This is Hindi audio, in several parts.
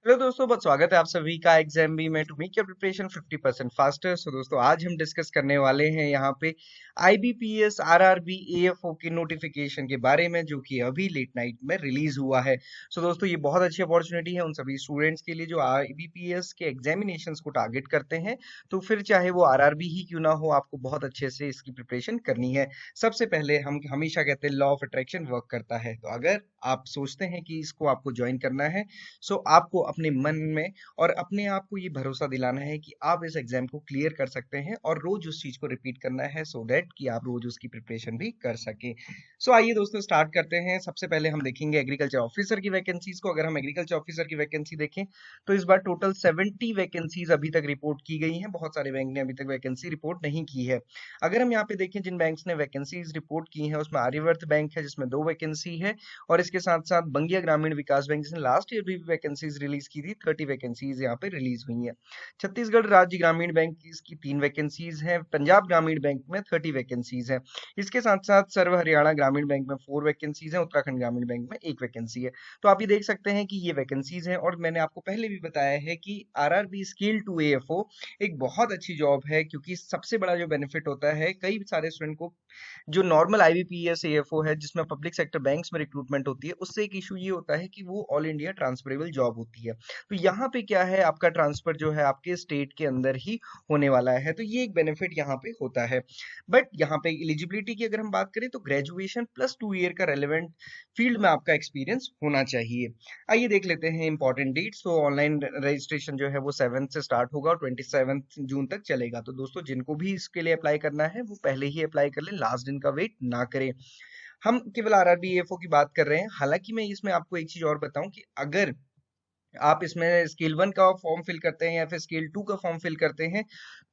हेलो दोस्तों, बहुत स्वागत है आप सभी का एग्जाम बी में to make your preparation 50% faster. So दोस्तों, आज हम डिस्कस करने वाले हैं यहाँ पे आईबीपीएस आरआरबी एएफओ के नोटिफिकेशन के बारे में, जो कि अभी लेट नाइट में रिलीज हुआ है। सो दोस्तों, ये बहुत अच्छी अपॉर्चुनिटी है उन सभी स्टूडेंट्स के लिए जो आईबीपीएस के एग्जामिनेशंस को टारगेट करते हैं। तो फिर चाहे वो आरआरबी ही क्यों ना हो, आपको बहुत अच्छे से इसकी प्रिपरेशन करनी है। सबसे पहले हम हमेशा कहते हैं लॉ ऑफ अट्रैक्शन वर्क करता है। तो अगर आप सोचते हैं कि इसको आपको ज्वाइन करना है, सो आपको अपने मन में और अपने आप को ये भरोसा दिलाना है कि आप इस एग्जाम को क्लियर कर सकते हैं और रोज उस चीज को रिपीट करना है, सो दैट कि आप रोज उसकी प्रिपरेशन भी कर सके। सो आइए दोस्तों, स्टार्ट करते हैं। सबसे पहले हम देखेंगे एग्रीकल्चर ऑफिसर की वैकेंसीज को। अगर हम एग्रीकल्चर ऑफिसर की वैकेंसी देखें तो इस बार टोटल 70 वैकेंसीज अभी तक रिपोर्ट की गई हैं। बहुत सारे बैंक ने अभी तक वैकेंसी रिपोर्ट नहीं की है। अगर हम यहाँ पे देखें जिन बैंक्स ने वैकेंसीज रिपोर्ट की हैं, उसमें आर्यवर्त बैंक है जिसमें 2 वैकेंसी है, और इसके साथ साथ बंगिया ग्रामीण विकास बैंक जिसने लास्ट ईयर भी वैकेंसीज रिलीज की थी, 30 वैकेंसीज यहाँ पे रिलीज हुई हैं। छत्तीसगढ़ राज्य ग्रामीण बैंक की इसकी 3 वैकेंसीज हैं। पंजाब ग्रामीण बैंक में 30 वैकेंसीज हैं। इसके साथ साथ सर्व हरियाणा ग्रामीण बैंक में 4 वैकेंसीज हैं। उत्तराखंड ग्रामीण बैंक में 1 वैकेंसी है। तो आप ये देख सकते हैं कि ये वैकेंसीज हैं, और मैंने आपको पहले भी बताया है कि आरआरबी स्किल टू एएफओ एक बहुत अच्छी जॉब है, क्योंकि सबसे बड़ा जो बेनिफिट होता है कई सारे स्टूडेंट को, जो नॉर्मल आईबीपीएस एएफओ है जिसमें पब्लिक सेक्टर बैंक्स में रिक्रूटमेंट होती है, उससे एक इशू ये होता है कि वो ऑल इंडिया ट्रांसफरेबल जॉब होती है। तो यहाँ पे क्या है, आपका ट्रांसफर जो है आपके स्टेट के अंदर ही होने वाला है। तो ये एक बेनिफिट यहाँ पे होता है। बट यहाँ पे एलिजिबिलिटी की अगर हम बात करें तो ग्रेजुएशन प्लस 2 ईयर का रेलेवेंट फील्ड में आपका एक्सपीरियंस होना चाहिए। आइए देख लेते हैं इंपॉर्टेंट डेट्स। तो ऑनलाइन रजिस्ट्रेशन जो है वो 7 से स्टार्ट होगा और 27 जून तक चलेगा। तो दोस्तों, जिनको भी इसके लिए अप्लाई करना है वो पहले ही अप्लाई कर लें, लास्ट दिन का वेट ना करें। हम केवल आरआरबी एएफओ की बात कर रहे हैं। हालांकि मैं इसमें आपको एक चीज और बताऊं कि अगर आप इसमें स्केल 1 का फॉर्म फिल करते हैं या फिर स्केल 2 का फॉर्म फिल करते हैं,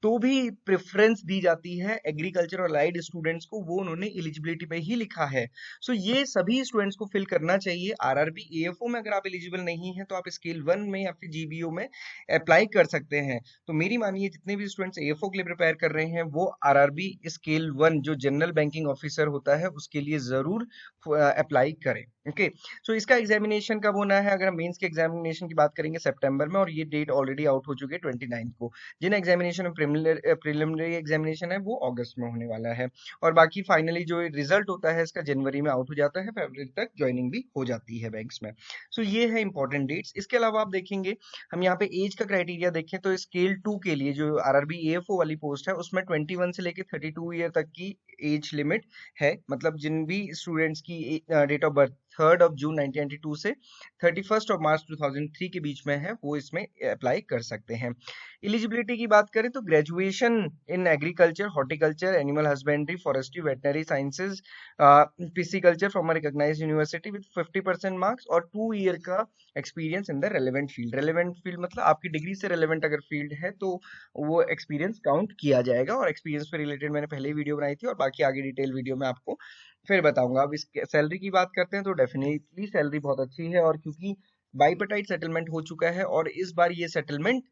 तो भी प्रेफरेंस दी जाती है एग्रीकल्चर और अलाइड स्टूडेंट्स को। वो उन्होंने एलिजिबिलिटी पे ही लिखा है। सो ये सभी स्टूडेंट्स को फिल करना चाहिए। आरआरबी एएफओ में अगर आप एलिजिबल नहीं है तो आप स्केल 1 में या फिर जीबीओ में अप्लाई कर सकते हैं। तो मेरी मानिए, जितने भी स्टूडेंट्स एएफओ के लिए प्रिपेयर कर रहे हैं वो आरआरबी स्केल 1 जो जनरल बैंकिंग ऑफिसर होता है उसके लिए जरूर अप्लाई करें। ओके। सो इसका एग्जामिनेशन कब होना है? अगर हम मेंस के एग्जामिनेशन की बात करेंगे सितंबर में, और ये डेट ऑलरेडी आउट हो चुकी है 29 को। जिन एग्जामिनेशन प्रिलिमिनरी एग्जामिनेशन है वो अगस्त में होने वाला है, और बाकी फाइनली जो रिजल्ट होता है इसका जनवरी में आउट हो जाता है, फरवरी तक ज्वाइनिंग भी हो जाती है बैंक्स में। सो ये है इंपॉर्टेंट डेट्स। इसके अलावा आप देखेंगे, हम यहाँ पे एज का क्राइटेरिया देखें तो स्केल 2 के लिए जो आरआरबी एएफओ वाली पोस्ट है उसमें 21 से लेके 32 ईयर तक की एज लिमिट है। मतलब जिन भी स्टूडेंट्स की डेट ऑफ बर्थ 3 जून 1992 से 31 मार्च 2003 के बीच में है, वो इसमें अप्लाई कर सकते हैं। एलिजिबिलिटी की बात करें तो graduation in agriculture, horticulture, animal husbandry, forestry, veterinary sciences, pisciculture from a recognised university with 50% marks, और 2 ईयर का experience in the relevant field. Relevant field मतलब आपकी डिग्री से रेलेवेंट अगर फील्ड है तो वो एक्सपीरियंस काउंट किया जाएगा। और एक्सपीरियंस पे रिलेटेड मैंने पहले ही वीडियो बनाई थी, और बाकी आगे डिटेल वीडियो में आपको फिर बताऊंगा। अब इस सैलरी की बात करते हैं तो डेफिनेटली सैलरी बहुत अच्छी है, और क्योंकि बाइपेटाइट सेटलमेंट हो चुका है और इस बार ये सेटलमेंट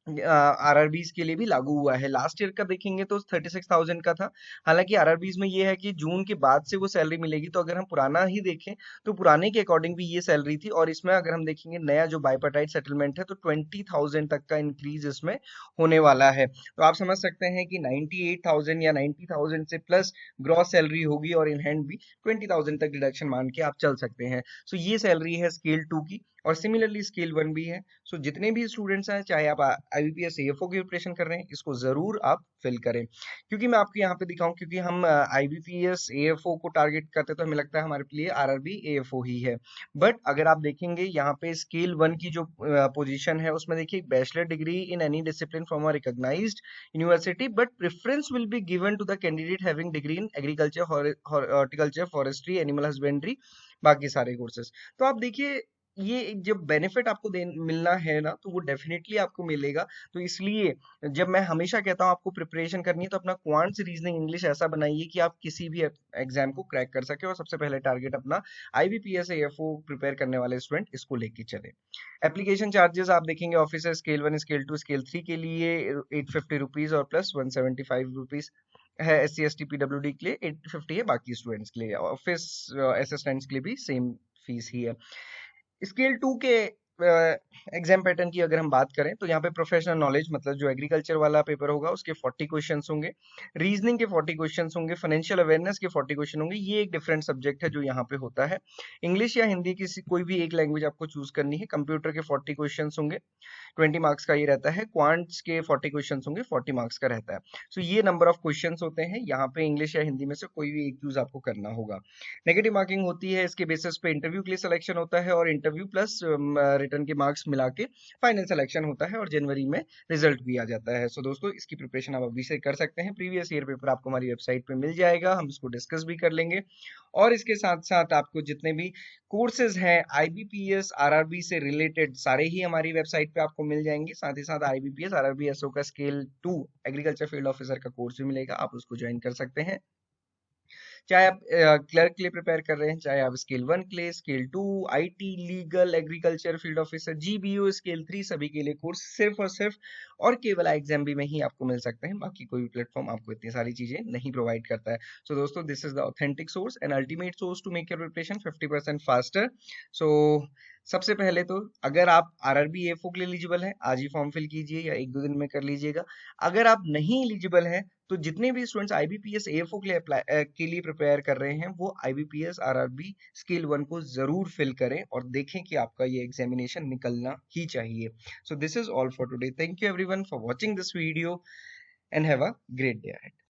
आरआरबीज के लिए भी लागू हुआ है। लास्ट ईयर का देखेंगे तो 36,000 का था। हालांकि आरआरबीज में ये है कि जून के बाद से वो सैलरी मिलेगी। तो अगर हम पुराना ही देखें तो पुराने के अकॉर्डिंग भी ये सैलरी थी, और इसमें अगर हम देखेंगे नया जो बाइपार्टाइट सेटलमेंट है तो 20,000 तक का इंक्रीज इसमें होने वाला है। तो आप समझ सकते हैं कि 98,000 या 90,000 से प्लस ग्रॉस सैलरी होगी, और इन हैंड भी 20,000 तक डिडक्शन मान के आप चल सकते हैं। सो ये सैलरी है स्केल 2 की, और सिमिलरली स्केल 1 भी है। सो जितने भी स्टूडेंट्स हैं, चाहे आप आईबीपीएस एएफओ की प्रिपरेशन कर रहे हैं, इसको जरूर आप फिल करें। क्योंकि मैं आपको यहाँ पे दिखाऊं, क्योंकि हम आईबीपीएस एएफओ को टारगेट करते तो हमें लगता है हमारे लिए आरआरबी एएफओ ही है। बट अगर आप देखेंगे यहाँ पे स्केल 1 की जो पोजीशन है उसमें देखिए, bachelor degree in any discipline from a recognised university, but preference will be given to the candidate having degree in agriculture, horticulture, forestry, animal husbandry, बाकी सारे कोर्सेज। तो आप देखिए, ये एक जब बेनिफिट आपको मिलना है ना, तो वो डेफिनेटली आपको मिलेगा। तो इसलिए जब मैं हमेशा कहता हूँ आपको प्रिपरेशन करनी है, तो अपना क्वांट्स रीजनिंग इंग्लिश ऐसा बनाइए कि आप किसी भी एग्जाम को क्रैक कर सके, और सबसे पहले टारगेट अपना आईबीपीएस एएफओ प्रिपेयर करने वाले स्टूडेंट इसको लेके चले। एप्लीकेशन चार्जेस आप देखेंगे, ऑफिसर स्केल 1, स्केल 2, स्केल 3 के लिए 850 रुपीज और प्लस 175 रुपीज है। S C S T PWD के लिए 850 है, बाकी स्टूडेंट्स के लिए, ऑफिस असिस्टेंट्स के लिए भी सेम फीस ही है। स्केल 2 के एग्जाम पैटर्न की अगर हम बात करें तो यहाँ पे प्रोफेशनल नॉलेज मतलब जो एग्रीकल्चर वाला पेपर होगा उसके 40 क्वेश्चंस होंगे, रीजनिंग के 40 क्वेश्चंस होंगे, फाइनेंशियल अवेयरनेस के 40 क्वेश्चन होंगे। ये एक डिफरेंट सब्जेक्ट है जो यहाँ पे होता है। इंग्लिश या हिंदी किसी कोई भी एक लैंग्वेज आपको चूज करनी है। कंप्यूटर के 40 क्वेश्चंस होंगे, 20 मार्क्स का ये रहता है। क्वांट्स के 40 क्वेश्चंस होंगे, 40 मार्क्स का रहता है। सो ये नंबर ऑफ क्वेश्चंस होते हैं। यहाँ पे इंग्लिश या हिंदी में से कोई भी एक चूज आपको करना होगा। नेगेटिव मार्किंग होती है, इसके बेसिस पे इंटरव्यू के लिए सिलेक्शन होता है और इंटरव्यू प्लस रिटर्न के मार्क्स मिला के फाइनल सिलेक्शन होता है और जनवरी में रिजल्ट भी आ जाता है। सो दोस्तों इसकी प्रिपरेशन आप अभी से कर सकते हैं। प्रीवियस ईयर पेपर आपको हमारी वेबसाइट पे मिल जाएगा, हम इसको डिस्कस भी कर लेंगे। और इसके साथ साथ आपको जितने भी कोर्सेज हैं आईबीपीएस आरआरबी से रिलेटेड सारे ही हमारी वेबसाइट पे आपको मिल जाएंगे। साथ ही साथ आईबीपीएस आरआरबी एसओ का स्केल 2 एग्रीकल्चर फील्ड ऑफिसर का कोर्स भी मिलेगा, आप उसको ज्वाइन कर सकते हैं। चाहे आप क्लर्क के लिए प्रिपेयर कर रहे हैं, चाहे आप स्केल 1 के लिए, scale 2, IT, legal, agriculture field officer, GBO, scale 3 सभी के लिए कोर्स सिर्फ और सिर्फ और केवल एग्जाम भी में ही आपको मिल सकते हैं। बाकी कोई भी प्लेटफॉर्म आपको इतनी सारी चीजें नहीं प्रोवाइड करता है। सो दोस्तों this is the authentic source and ultimate source to make your preparation 50% faster. So सबसे पहले तो अगर आप आरआरबी एफओ के लिए एलिजिबल हैं, आज ही फॉर्म फिल कीजिए या एक दो दिन में कर लीजिएगा। अगर आप नहीं एलिजिबल हैं तो जितने भी स्टूडेंट्स आईबीपीएस एएफओ के लिए अप्लाई के लिए प्रिपेयर कर रहे हैं वो आईबीपीएस आरआरबी स्किल 1 को जरूर फिल करें और देखें कि आपका ये एग्जामिनेशन निकलना ही चाहिए। So this is all for today. Thank you everyone for watching this video and have a great day ahead.